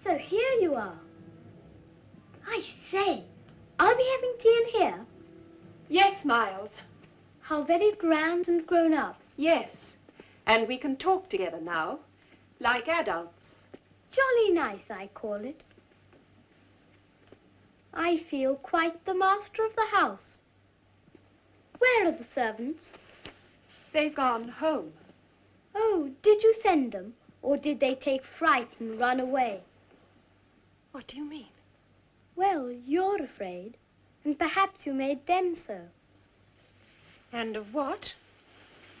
So here you are. I say, are we having tea in here? Yes, Miles. How very grand and grown up. Yes. And we can talk together now, like adults. Jolly nice, I call it. I feel quite the master of the house. Where are the servants? They've gone home. Oh, did you send them? Or did they take fright and run away? What do you mean? Well, you're afraid, and perhaps you made them so. And of what?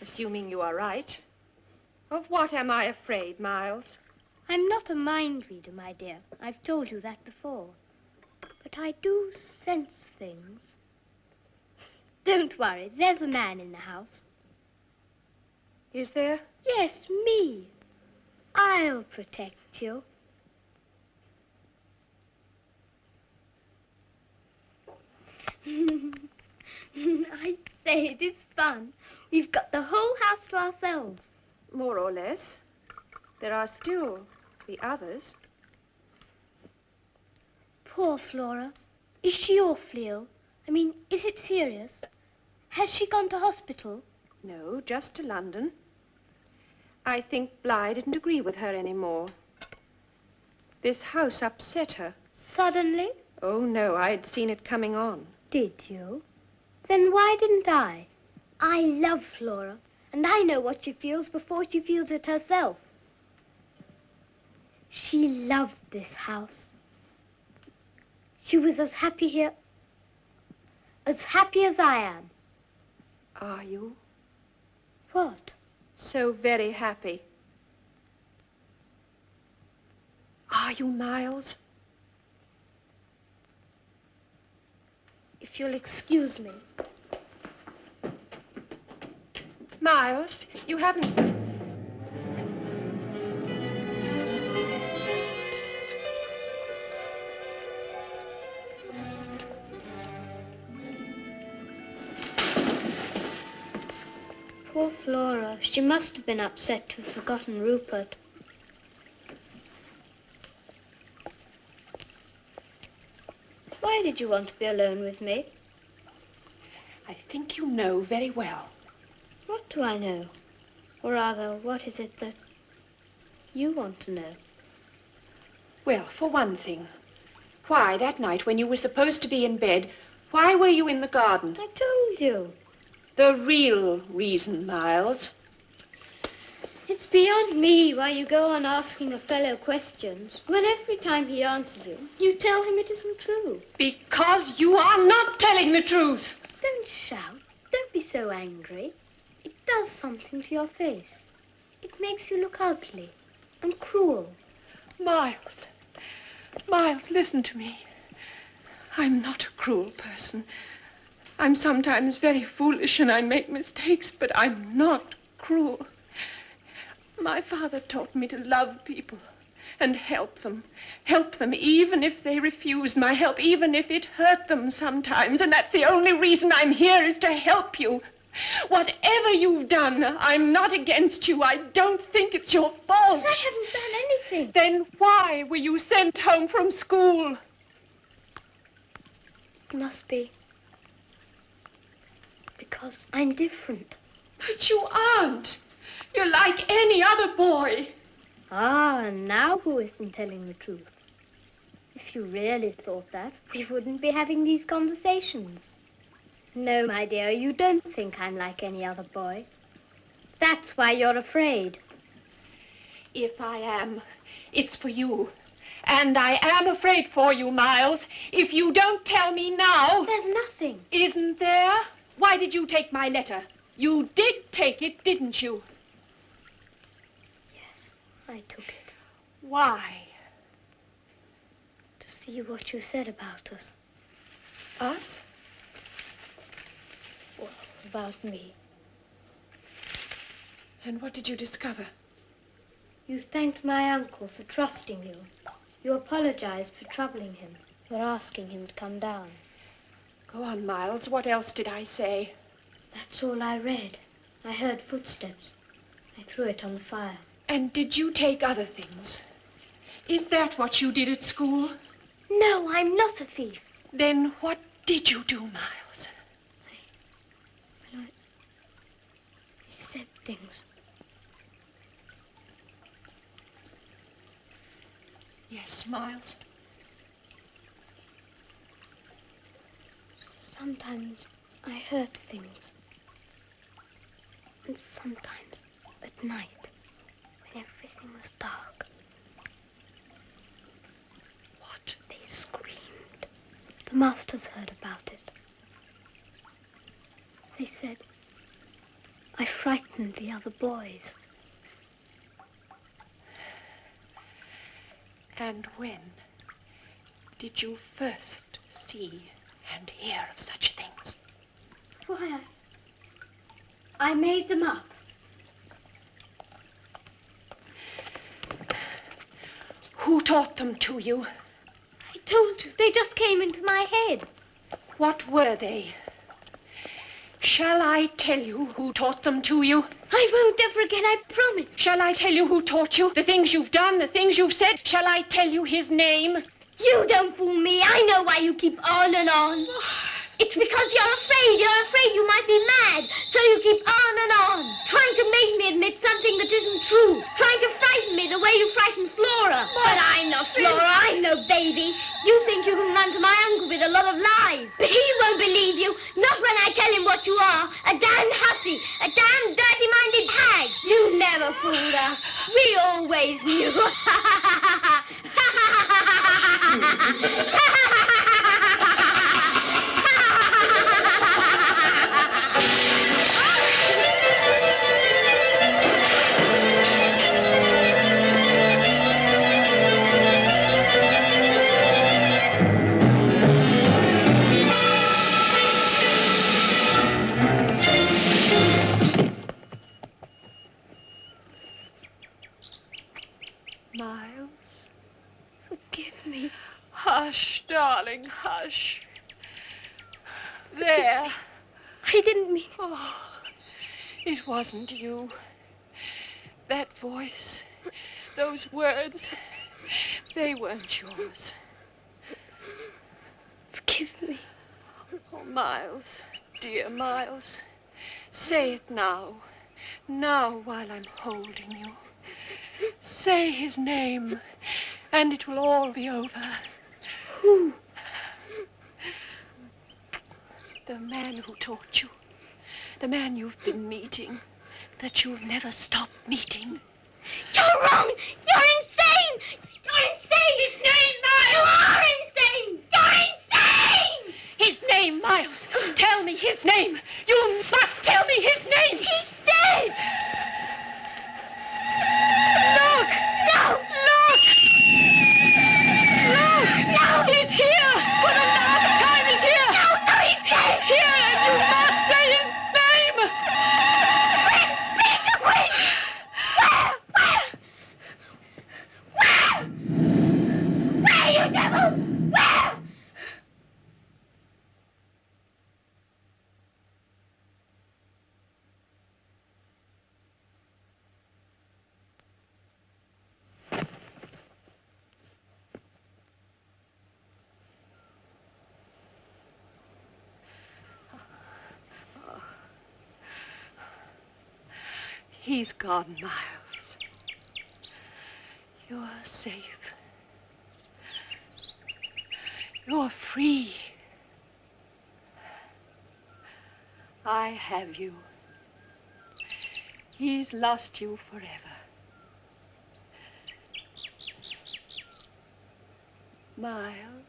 Assuming you are right. Of what am I afraid, Miles? I'm not a mind reader, my dear. I've told you that before. But I do sense things. Don't worry, there's a man in the house. Is there? Yes, me. I'll protect you. I say, it is fun. We've got the whole house to ourselves. More or less. There are still the others. Poor Flora. Is she awfully ill? I mean, is it serious? Has she gone to hospital? No, just to London. I think Bly didn't agree with her anymore. This house upset her. Suddenly? Oh, no, I'd seen it coming on. Did you? Then why didn't I? I love Flora, and I know what she feels before she feels it herself. She loved this house. She was as happy here, as happy as I am. Are you? What? So very happy. Are you, Miles? If you'll excuse me. Miles, you haven't... Poor Flora. She must have been upset to have forgotten Rupert. Why did you want to be alone with me? I think you know very well. What do I know? Or rather, what is it that you want to know? Well, for one thing, why, that night when you were supposed to be in bed, why were you in the garden? I told you. The real reason, Miles. It's beyond me why you go on asking a fellow questions when every time he answers you tell him it isn't true. Because you are not telling the truth. Don't shout. Don't be so angry. It does something to your face. It makes you look ugly and cruel. Miles, Miles, listen to me. I'm not a cruel person. I'm sometimes very foolish and I make mistakes, but I'm not cruel. My father taught me to love people and help them even if they refuse my help, even if it hurt them sometimes. And that's the only reason I'm here, is to help you. Whatever you've done, I'm not against you. I don't think it's your fault. I haven't done anything. Then why were you sent home from school? It must be because I'm different. But you aren't. You're like any other boy. Ah, and now who isn't telling the truth? If you really thought that, we wouldn't be having these conversations. No, my dear, you don't think I'm like any other boy. That's why you're afraid. If I am, it's for you. And I am afraid for you, Miles. If you don't tell me now... There's nothing. Isn't there? Why did you take my letter? You did take it, didn't you? Yes, I took it. Why? To see what you said about us. Us? Well, about me. And what did you discover? You thanked my uncle for trusting you. You apologized for troubling him, for asking him to come down. Go on, Miles. What else did I say? That's all I read. I heard footsteps. I threw it on the fire. And did you take other things? Is that what you did at school? No, I'm not a thief. Then what did you do, Miles? I said things. Yes, Miles. Sometimes I heard things. And sometimes at night, when everything was dark. What? They screamed. The masters heard about it. They said I frightened the other boys. And when did you first see and hear of such things? Why, I made them up. Who taught them to you? I told you, they just came into my head. What were they? Shall I tell you who taught them to you? I won't ever again, I promise. Shall I tell you who taught you? The things you've done, the things you've said? Shall I tell you his name? You don't fool me. I know why you keep on and on. It's because you're afraid. You're afraid you might be mad. So you keep on and on, trying to make me admit something that isn't true. Trying to frighten me the way you frightened Flora. But I'm not Flora. I'm no baby. You think you can run to my uncle with a lot of lies. But he won't believe you. Not when I tell him what you are. A damned hussy. A damned dirty-minded hag. You never fooled us. We always knew. Miles? Forgive me. Hush, darling, hush. There. I didn't mean... Oh, it wasn't you. That voice, those words, they weren't yours. Forgive me. Oh, Miles, dear Miles, say it now. Now, while I'm holding you. Say his name, and it will all be over. Who? The man who taught you. The man you've been meeting. That you'll never stop meeting. You're wrong! You're insane! You're insane! His name, Miles! You are insane! You're insane! His name, Miles! Tell me his name! You must tell me his name! He's dead! Look! No! Look! Look! No! He's here! For the last time, he's here! No, he's dead! He's here, and you must say his name! Where? Where, you devil? Where? He's gone, Miles. You're safe. You're free. I have you. He's lost you forever. Miles.